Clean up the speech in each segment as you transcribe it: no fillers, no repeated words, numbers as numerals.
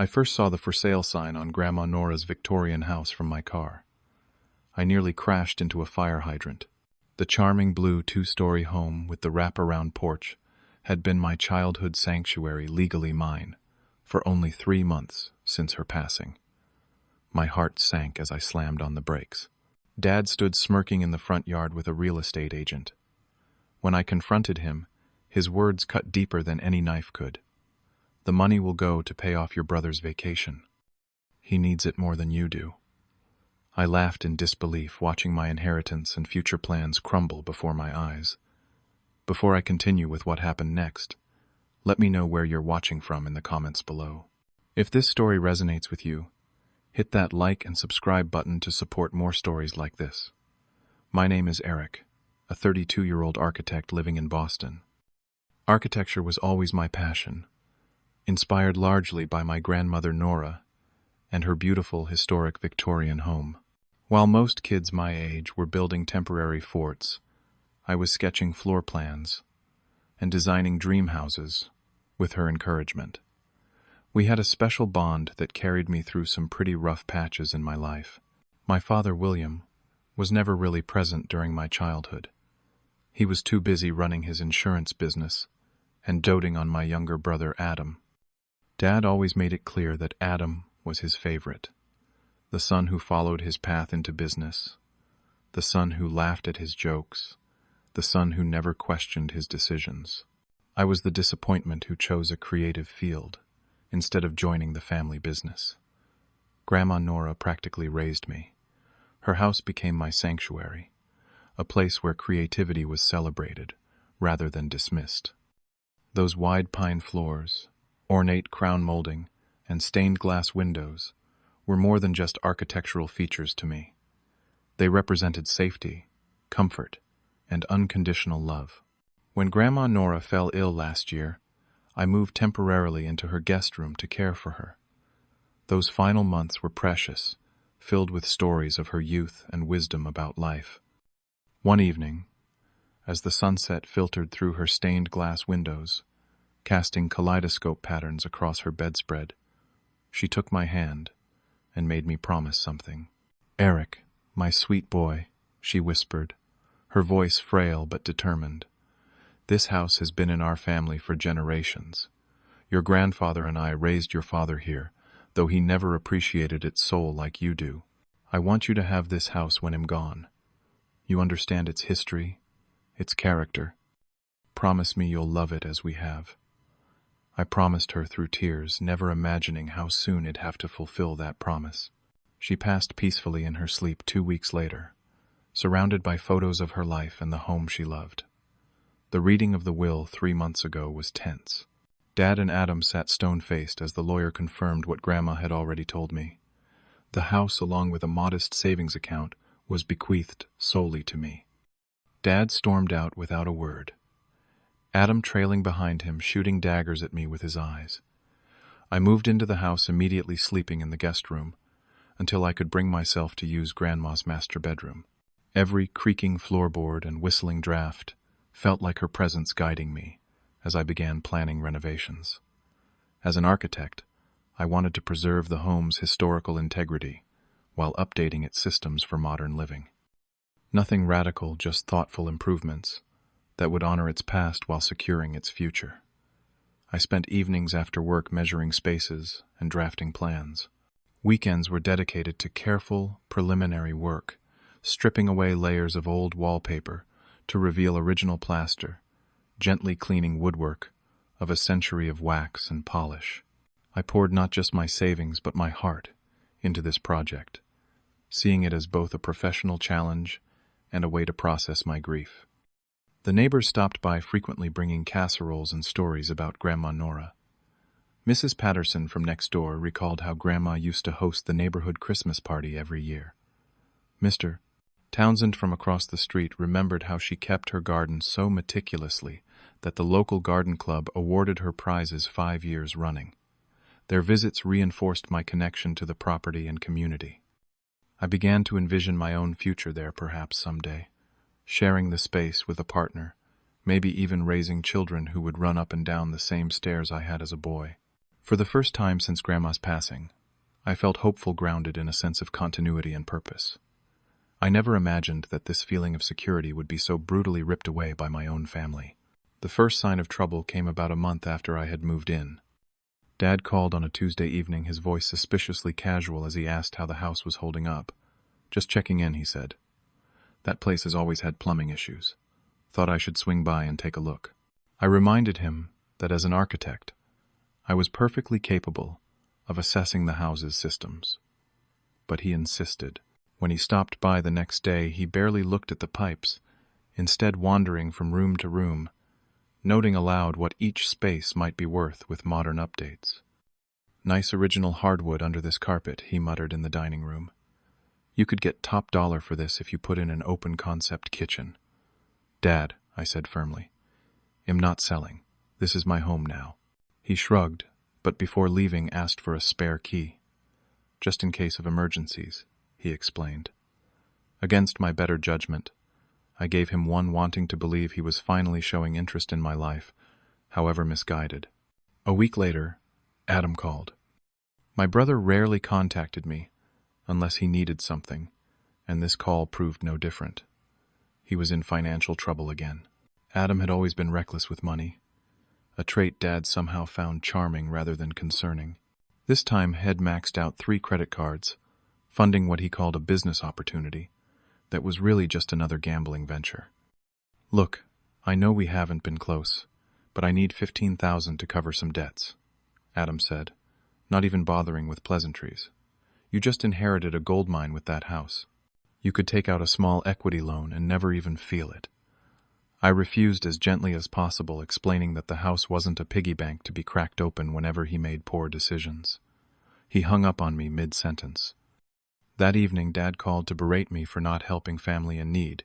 I first saw the for sale sign on Grandma Nora's Victorian house from my car. I nearly crashed into a fire hydrant. The charming blue two-story home with the wraparound porch had been my childhood sanctuary, legally mine, for only 3 months since her passing. My heart sank as I slammed on the brakes. Dad stood smirking in the front yard with a real estate agent. When I confronted him, his words cut deeper than any knife could. "The money will go to pay off your brother's vacation. He needs it more than you do." I laughed in disbelief, watching my inheritance and future plans crumble before my eyes. Before I continue with what happened next, let me know where you're watching from in the comments below. If this story resonates with you, hit that like and subscribe button to support more stories like this. My name is Erik, a 32-year-old architect living in Boston. Architecture was always my passion, inspired largely by my grandmother Nora and her beautiful historic Victorian home. While most kids my age were building temporary forts, I was sketching floor plans and designing dream houses with her encouragement. We had a special bond that carried me through some pretty rough patches in my life. My father, William, was never really present during my childhood. He was too busy running his insurance business and doting on my younger brother, Adam. Dad always made it clear that Adam was his favorite, the son who followed his path into business, the son who laughed at his jokes, the son who never questioned his decisions. I was the disappointment who chose a creative field instead of joining the family business. Grandma Nora practically raised me. Her house became my sanctuary, a place where creativity was celebrated rather than dismissed. Those wide pine floors, ornate crown molding, and stained glass windows were more than just architectural features to me. They represented safety, comfort, and unconditional love. When Grandma Nora fell ill last year, I moved temporarily into her guest room to care for her. Those final months were precious, filled with stories of her youth and wisdom about life. One evening, as the sunset filtered through her stained glass windows, casting kaleidoscope patterns across her bedspread, she took my hand and made me promise something. "Erik, my sweet boy," she whispered, her voice frail but determined. "This house has been in our family for generations. Your grandfather and I raised your father here, though he never appreciated its soul like you do. I want you to have this house when I'm gone. You understand its history, its character. Promise me you'll love it as we have." I promised her through tears, never imagining how soon I'd have to fulfill that promise. She passed peacefully in her sleep 2 weeks later, surrounded by photos of her life and the home she loved. The reading of the will 3 months ago was tense. Dad and Adam sat stone-faced as the lawyer confirmed what Grandma had already told me. The house, along with a modest savings account, was bequeathed solely to me. Dad stormed out without a word, Adam trailing behind him, shooting daggers at me with his eyes. I moved into the house, immediately sleeping in the guest room, until I could bring myself to use Grandma's master bedroom. Every creaking floorboard and whistling draft felt like her presence guiding me as I began planning renovations. As an architect, I wanted to preserve the home's historical integrity while updating its systems for modern living. Nothing radical, just thoughtful improvements that would honor its past while securing its future. I spent evenings after work measuring spaces and drafting plans. Weekends were dedicated to careful, preliminary work, stripping away layers of old wallpaper to reveal original plaster, gently cleaning woodwork of a century of wax and polish. I poured not just my savings but my heart into this project, seeing it as both a professional challenge and a way to process my grief. The neighbors stopped by frequently, bringing casseroles and stories about Grandma Nora. Mrs. Patterson from next door recalled how Grandma used to host the neighborhood Christmas party every year. Mr. Townsend from across the street remembered how she kept her garden so meticulously that the local garden club awarded her prizes 5 years running. Their visits reinforced my connection to the property and community. I began to envision my own future there, perhaps someday, sharing the space with a partner, maybe even raising children who would run up and down the same stairs I had as a boy. For the first time since Grandma's passing, I felt hopeful, grounded in a sense of continuity and purpose. I never imagined that this feeling of security would be so brutally ripped away by my own family. The first sign of trouble came about a month after I had moved in. Dad called on a Tuesday evening, his voice suspiciously casual as he asked how the house was holding up. "Just checking in," he said. "That place has always had plumbing issues. Thought I should swing by and take a look." I reminded him that as an architect, I was perfectly capable of assessing the house's systems. But he insisted. When he stopped by the next day, he barely looked at the pipes, instead wandering from room to room, noting aloud what each space might be worth with modern updates. "Nice original hardwood under this carpet," he muttered in the dining room. "You could get top dollar for this if you put in an open-concept kitchen." "Dad," I said firmly, "am not selling. This is my home now." He shrugged, but before leaving asked for a spare key. "Just in case of emergencies," he explained. Against my better judgment, I gave him one, wanting to believe he was finally showing interest in my life, however misguided. A week later, Adam called. My brother rarely contacted me unless he needed something, and this call proved no different. He was in financial trouble again. Adam had always been reckless with money, a trait Dad somehow found charming rather than concerning. This time, had maxed out 3 credit cards, funding what he called a business opportunity that was really just another gambling venture. "Look, I know we haven't been close, but I need $15,000 to cover some debts," Adam said, not even bothering with pleasantries. "You just inherited a gold mine with that house. You could take out a small equity loan and never even feel it." I refused as gently as possible, explaining that the house wasn't a piggy bank to be cracked open whenever he made poor decisions. He hung up on me mid-sentence. That evening, Dad called to berate me for not helping family in need,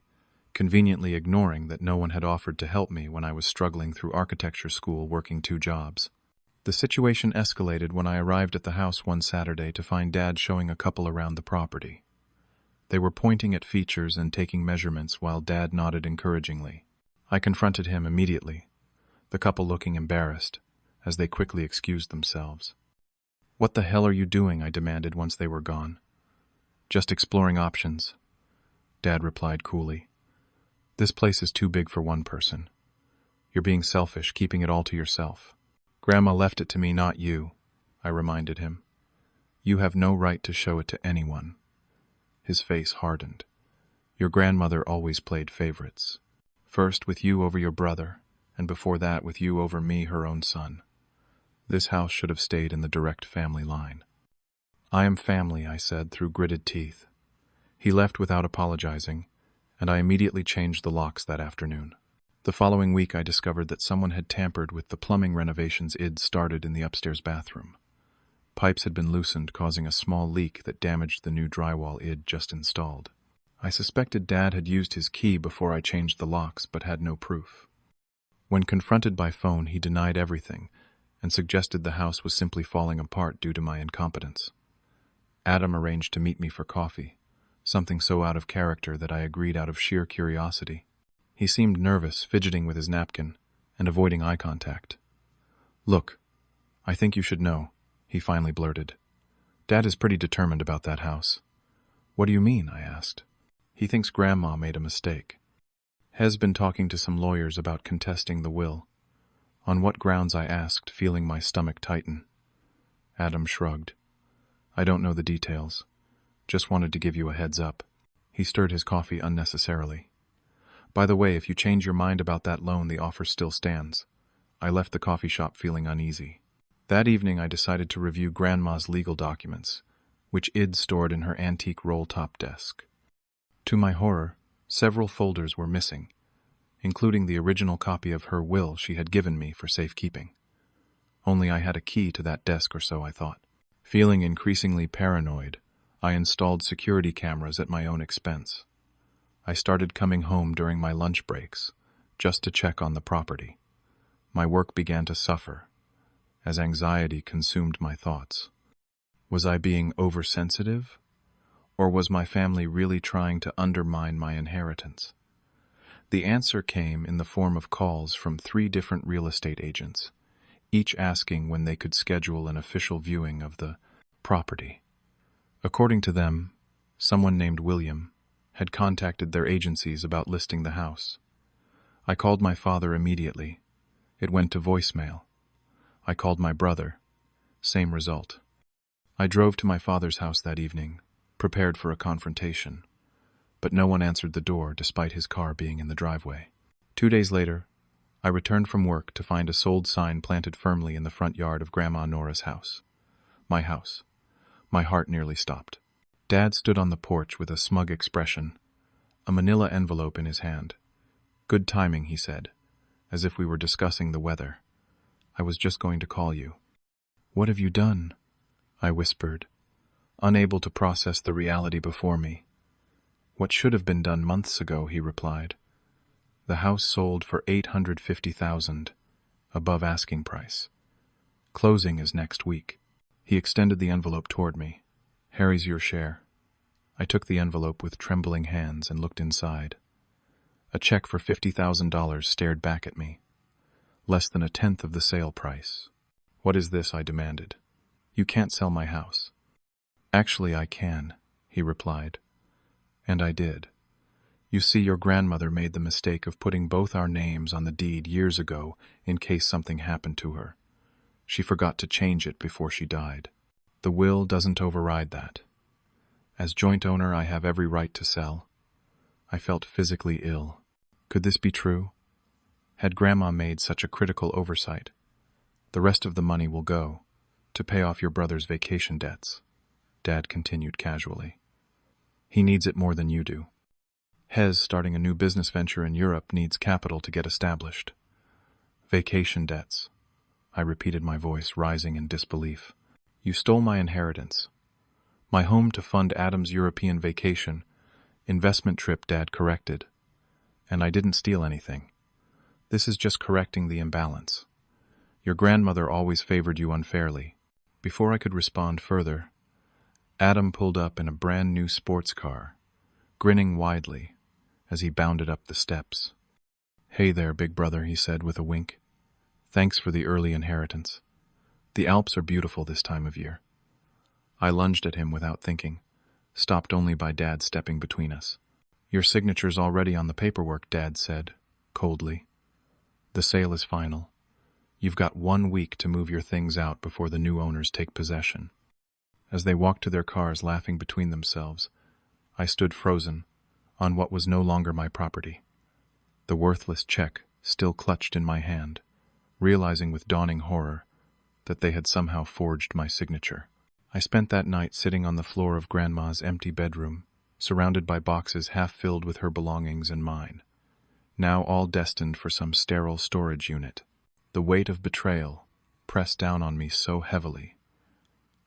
conveniently ignoring that no one had offered to help me when I was struggling through architecture school working 2 jobs. The situation escalated when I arrived at the house one Saturday to find Dad showing a couple around the property. They were pointing at features and taking measurements while Dad nodded encouragingly. I confronted him immediately, the couple looking embarrassed, as they quickly excused themselves. "What the hell are you doing?" I demanded once they were gone. "Just exploring options," Dad replied coolly. "This place is too big for one person. You're being selfish, keeping it all to yourself." "Grandma left it to me, not you," I reminded him. "You have no right to show it to anyone." His face hardened. "Your grandmother always played favorites. First with you over your brother, and before that with you over me, her own son. This house should have stayed in the direct family line." "I am family," I said through gritted teeth. He left without apologizing, and I immediately changed the locks that afternoon. The following week I discovered that someone had tampered with the plumbing renovations I'd started in the upstairs bathroom. Pipes had been loosened, causing a small leak that damaged the new drywall I'd just installed. I suspected Dad had used his key before I changed the locks, but had no proof. When confronted by phone, he denied everything and suggested the house was simply falling apart due to my incompetence. Adam arranged to meet me for coffee, something so out of character that I agreed out of sheer curiosity. He seemed nervous, fidgeting with his napkin and avoiding eye contact. "Look, I think you should know," he finally blurted. "Dad is pretty determined about that house." "What do you mean?" I asked. "He thinks Grandma made a mistake. Has been talking to some lawyers about contesting the will." "On what grounds?" I asked, feeling my stomach tighten. Adam shrugged. "I don't know the details. Just wanted to give you a heads up." He stirred his coffee unnecessarily. "By the way, if you change your mind about that loan, the offer still stands." I left the coffee shop feeling uneasy. That evening I decided to review Grandma's legal documents, which I'd stored in her antique roll-top desk. To my horror, several folders were missing, including the original copy of her will she had given me for safekeeping. Only I had a key to that desk, or so I thought. Feeling increasingly paranoid, I installed security cameras at my own expense. I started coming home during my lunch breaks, just to check on the property. My work began to suffer, as anxiety consumed my thoughts. Was I being oversensitive? Or was my family really trying to undermine my inheritance? The answer came in the form of calls from 3 different real estate agents, each asking when they could schedule an official viewing of the property. According to them, someone named William had contacted their agencies about listing the house. I called my father immediately. It went to voicemail. I called my brother. Same result. I drove to my father's house that evening, prepared for a confrontation. But no one answered the door despite his car being in the driveway. 2 days later, I returned from work to find a sold sign planted firmly in the front yard of Grandma Nora's house. My house. My heart nearly stopped. Dad stood on the porch with a smug expression, a manila envelope in his hand. "Good timing," he said, as if we were discussing the weather. "I was just going to call you." "What have you done?" I whispered, unable to process the reality before me. "What should have been done months ago," he replied. "The house sold for $850,000, above asking price. Closing is next week." He extended the envelope toward me. "Harry's your share." I took the envelope with trembling hands and looked inside. A check for $50,000 stared back at me. Less than a tenth of the sale price. "What is this?" I demanded. "You can't sell my house." "Actually, I can," he replied. And I did. "You see, your grandmother made the mistake of putting both our names on the deed years ago in case something happened to her. She forgot to change it before she died. The will doesn't override that. As joint owner, I have every right to sell." I felt physically ill. Could this be true? Had Grandma made such a critical oversight? "The rest of the money will go to pay off your brother's vacation debts," Dad continued casually. "He needs it more than you do. Hez, starting a new business venture in Europe, needs capital to get established." "Vacation debts," I repeated, my voice rising in disbelief. "You stole my inheritance. My home to fund Adam's European vacation. Investment trip," Dad corrected. "And I didn't steal anything. This is just correcting the imbalance. Your grandmother always favored you unfairly." Before I could respond further, Adam pulled up in a brand new sports car, grinning widely as he bounded up the steps. "Hey there, big brother," he said with a wink. "Thanks for the early inheritance. The Alps are beautiful this time of year." I lunged at him without thinking, stopped only by Dad stepping between us. "Your signature's already on the paperwork," Dad said, coldly. "The sale is final. You've got 1 week to move your things out before the new owners take possession." As they walked to their cars laughing between themselves, I stood frozen on what was no longer my property. The worthless check still clutched in my hand, realizing with dawning horror that they had somehow forged my signature. I spent that night sitting on the floor of Grandma's empty bedroom, surrounded by boxes half filled with her belongings and mine, now all destined for some sterile storage unit. The weight of betrayal pressed down on me so heavily,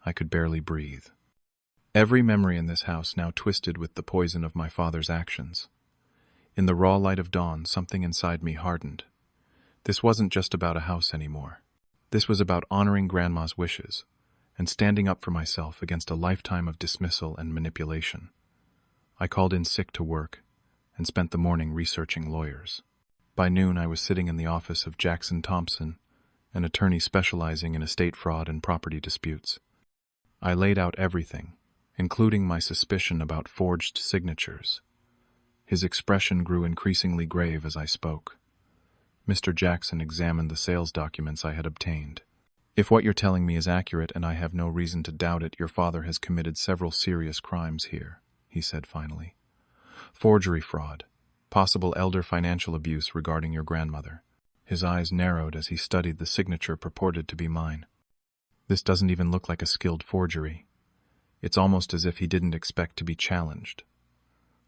I could barely breathe. Every memory in this house now twisted with the poison of my father's actions. In the raw light of dawn, something inside me hardened. This wasn't just about a house anymore. This was about honoring Grandma's wishes and standing up for myself against a lifetime of dismissal and manipulation. I called in sick to work and spent the morning researching lawyers. By noon, I was sitting in the office of Jackson Thompson, an attorney specializing in estate fraud and property disputes. I laid out everything, including my suspicion about forged signatures. His expression grew increasingly grave as I spoke. Mr. Jackson examined the sales documents I had obtained. "If what you're telling me is accurate, and I have no reason to doubt it, your father has committed several serious crimes here," he said finally. "Forgery fraud, possible elder financial abuse regarding your grandmother." His eyes narrowed as he studied the signature purported to be mine. "This doesn't even look like a skilled forgery. It's almost as if he didn't expect to be challenged."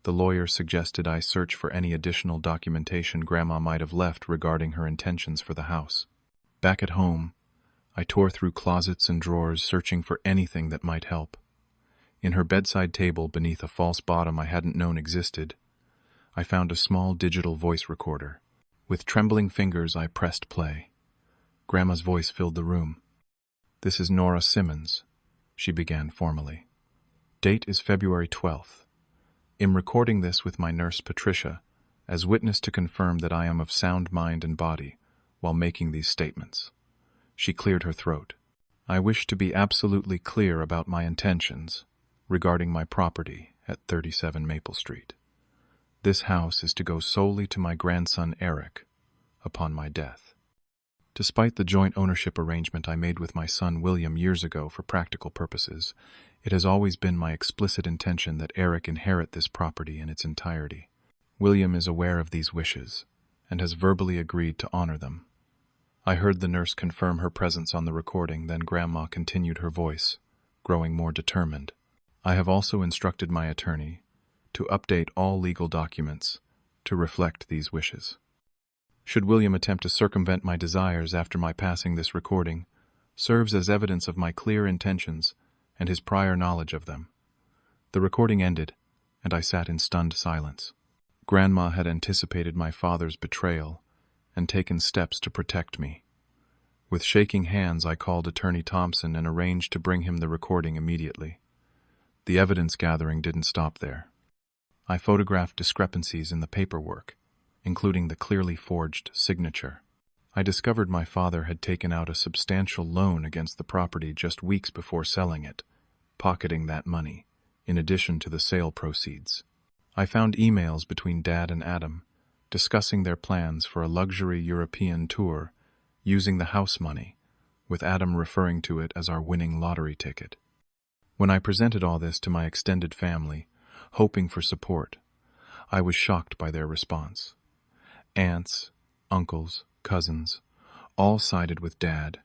The lawyer suggested I search for any additional documentation Grandma might have left regarding her intentions for the house. Back at home, I tore through closets and drawers searching for anything that might help. In her bedside table, beneath a false bottom I hadn't known existed, I found a small digital voice recorder. With trembling fingers, I pressed play. Grandma's voice filled the room. "This is Nora Simmons," she began formally. "Date is February 12th. Am recording this with my nurse Patricia as witness to confirm that I am of sound mind and body while making these statements. She cleared her throat. I wish to be absolutely clear about my intentions regarding my property at 37 Maple Street. This house is to go solely to my grandson Erik upon my death. Despite the joint ownership arrangement I made with my son William years ago for practical purposes, it has always been my explicit intention that Erik inherit this property in its entirety. William is aware of these wishes and has verbally agreed to honor them. I heard the nurse confirm her presence on the recording, then Grandma continued, her voice growing more determined. I have also instructed my attorney to update all legal documents to reflect these wishes. Should William attempt to circumvent my desires after my passing, this recording serves as evidence of my clear intentions and his prior knowledge of them. The recording ended, and I sat in stunned silence. Grandma had anticipated my father's betrayal and taken steps to protect me. With shaking hands, I called Attorney Thompson and arranged to bring him the recording immediately. The evidence gathering didn't stop there. I photographed discrepancies in the paperwork, including the clearly forged signature. I discovered my father had taken out a substantial loan against the property just weeks before selling it, pocketing that money, in addition to the sale proceeds. I found emails between Dad and Adam, discussing their plans for a luxury European tour using the house money, with Adam referring to it as our winning lottery ticket. When I presented all this to my extended family, hoping for support, I was shocked by their response. Aunts, uncles, cousins, all sided with Dad,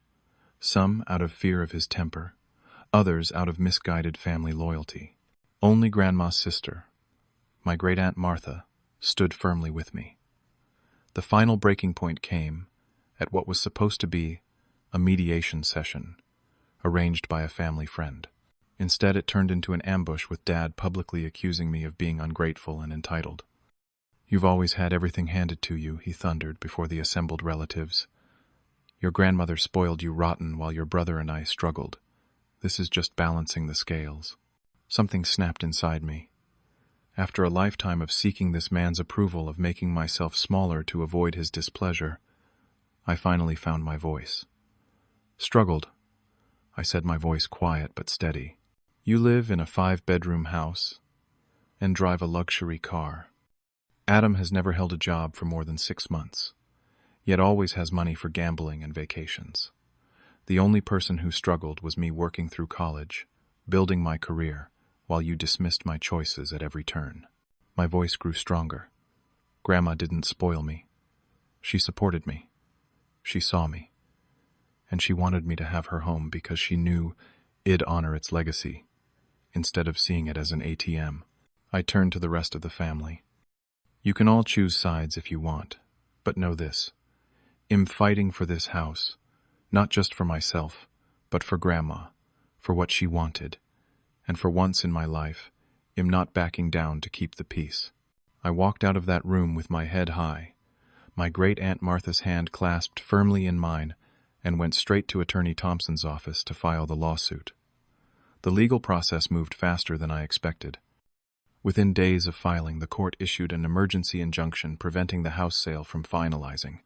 some out of fear of his temper, others out of misguided family loyalty. Only Grandma's sister, my great-aunt Martha, stood firmly with me. The final breaking point came at what was supposed to be a mediation session, arranged by a family friend. Instead, it turned into an ambush, with Dad publicly accusing me of being ungrateful and entitled. "You've always had everything handed to you," he thundered before the assembled relatives. "Your grandmother spoiled you rotten while your brother and I struggled. This is just balancing the scales." Something snapped inside me. After a lifetime of seeking this man's approval, of making myself smaller to avoid his displeasure, I finally found my voice. "Struggled," I said, my voice quiet but steady. "You live in a 5-bedroom house and drive a luxury car. Adam has never held a job for more than 6 months, yet always has money for gambling and vacations. The only person who struggled was me, working through college, building my career, while you dismissed my choices at every turn." My voice grew stronger. Grandma didn't spoil me. She supported me. She saw me. And she wanted me to have her home because she knew it'd honor its legacy, instead of seeing it as an ATM. I turned to the rest of the family. "You can all choose sides if you want, but know this. I'm fighting for this house, not just for myself, but for Grandma, for what she wanted, and for once in my life, I'm not backing down to keep the peace." I walked out of that room with my head high, my great-aunt Martha's hand clasped firmly in mine, and went straight to Attorney Thompson's office to file the lawsuit. The legal process moved faster than I expected. Within days of filing, the court issued an emergency injunction preventing the house sale from finalizing.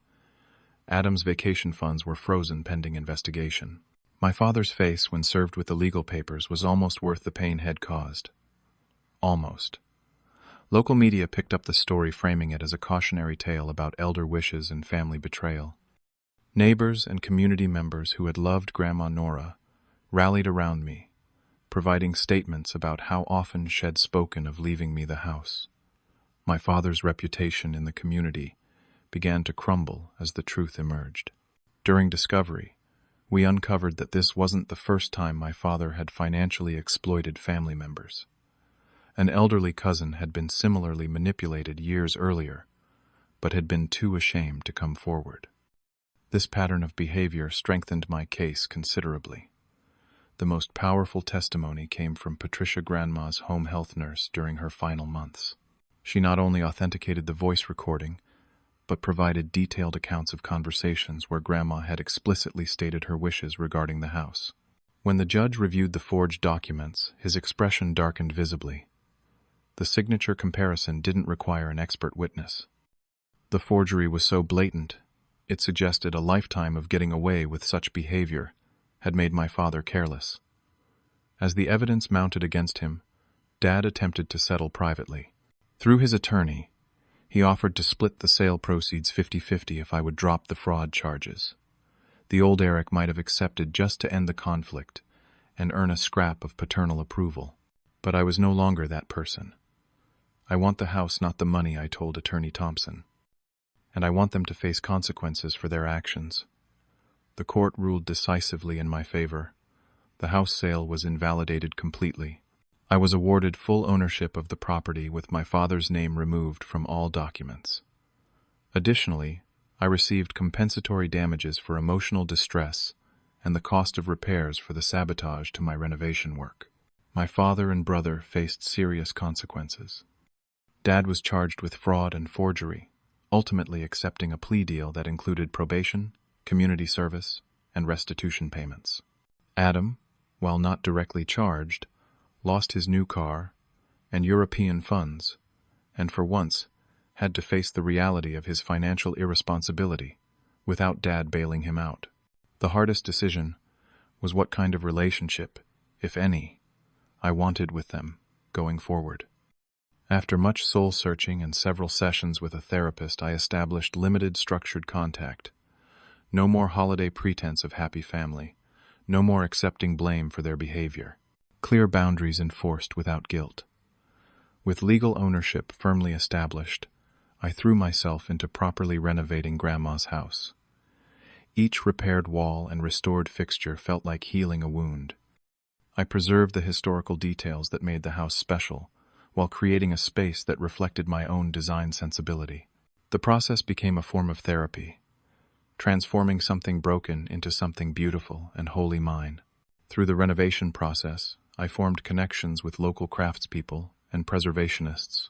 Adam's vacation funds were frozen pending investigation. My father's face, when served with the legal papers, was almost worth the pain he'd caused. Almost. Local media picked up the story, framing it as a cautionary tale about elder wishes and family betrayal. Neighbors and community members who had loved Grandma Nora rallied around me, providing statements about how often she'd spoken of leaving me the house. My father's reputation in the community began to crumble as the truth emerged. During discovery, we uncovered that this wasn't the first time my father had financially exploited family members. An elderly cousin had been similarly manipulated years earlier, but had been too ashamed to come forward. This pattern of behavior strengthened my case considerably. The most powerful testimony came from Patricia, Grandma's home health nurse, during her final months. She not only authenticated the voice recording, but provided detailed accounts of conversations where Grandma had explicitly stated her wishes regarding the house. When the judge reviewed the forged documents, his expression darkened visibly. The signature comparison didn't require an expert witness. The forgery was so blatant, It suggested a lifetime of getting away with such behavior had made my father careless. As the evidence mounted against him, Dad attempted to settle privately. Through his attorney, he offered to split the sale proceeds 50-50 if I would drop the fraud charges. The old Erik might have accepted just to end the conflict and earn a scrap of paternal approval. But I was no longer that person. I want the house, not the money, I told Attorney Thompson. And I want them to face consequences for their actions. The court ruled decisively in my favor. The house sale was invalidated completely. I was awarded full ownership of the property with my father's name removed from all documents. Additionally, I received compensatory damages for emotional distress and the cost of repairs for the sabotage to my renovation work. My father and brother faced serious consequences. Dad was charged with fraud and forgery, ultimately accepting a plea deal that included probation, community service, and restitution payments. Adam, while not directly charged, lost his new car and European funds, and for once had to face the reality of his financial irresponsibility without Dad bailing him out. The hardest decision was what kind of relationship, if any, I wanted with them going forward. After much soul-searching and several sessions with a therapist, I established limited structured contact. No more holiday pretense of happy family. No more accepting blame for their behavior. Clear boundaries enforced without guilt. With legal ownership firmly established, I threw myself into properly renovating Grandma's house. Each repaired wall and restored fixture felt like healing a wound. I preserved the historical details that made the house special, while creating a space that reflected my own design sensibility. The process became a form of therapy, transforming something broken into something beautiful and wholly mine. Through the renovation process, I formed connections with local craftspeople and preservationists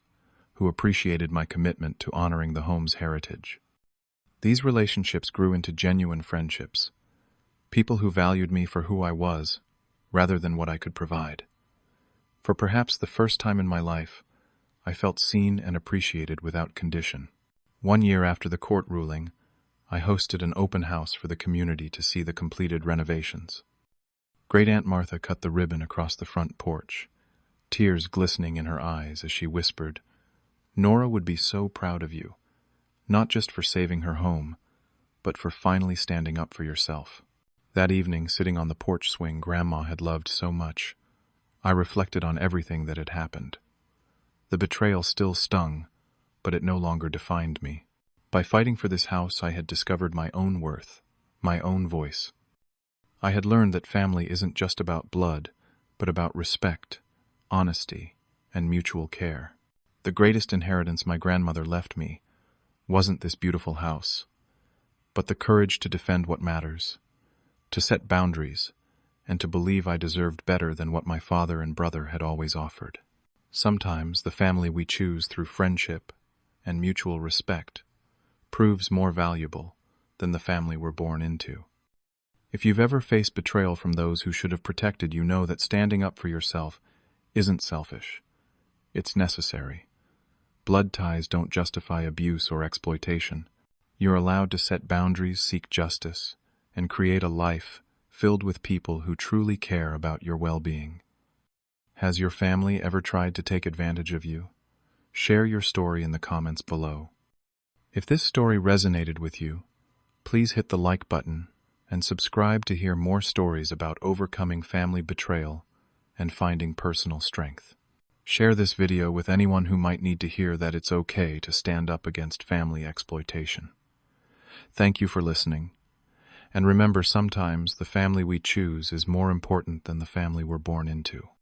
who appreciated my commitment to honoring the home's heritage. These relationships grew into genuine friendships, people who valued me for who I was, rather than what I could provide. For perhaps the first time in my life, I felt seen and appreciated without condition. 1 year after the court ruling, I hosted an open house for the community to see the completed renovations. Great Aunt Martha cut the ribbon across the front porch, tears glistening in her eyes as she whispered, "Nora would be so proud of you, not just for saving her home, but for finally standing up for yourself." That evening, sitting on the porch swing Grandma had loved so much, I reflected on everything that had happened. The betrayal still stung, but it no longer defined me. By fighting for this house, I had discovered my own worth, my own voice. I had learned that family isn't just about blood, but about respect, honesty, and mutual care. The greatest inheritance my grandmother left me wasn't this beautiful house, but the courage to defend what matters, to set boundaries, and to believe I deserved better than what my father and brother had always offered. Sometimes the family we choose through friendship and mutual respect proves more valuable than the family we're born into. If you've ever faced betrayal from those who should have protected you, know that standing up for yourself isn't selfish. It's necessary. Blood ties don't justify abuse or exploitation. You're allowed to set boundaries, seek justice, and create a life filled with people who truly care about your well-being. Has your family ever tried to take advantage of you? Share your story in the comments below. If this story resonated with you, please hit the like button and subscribe to hear more stories about overcoming family betrayal and finding personal strength. Share this video with anyone who might need to hear that it's okay to stand up against family exploitation. Thank you for listening. And remember, sometimes the family we choose is more important than the family we're born into.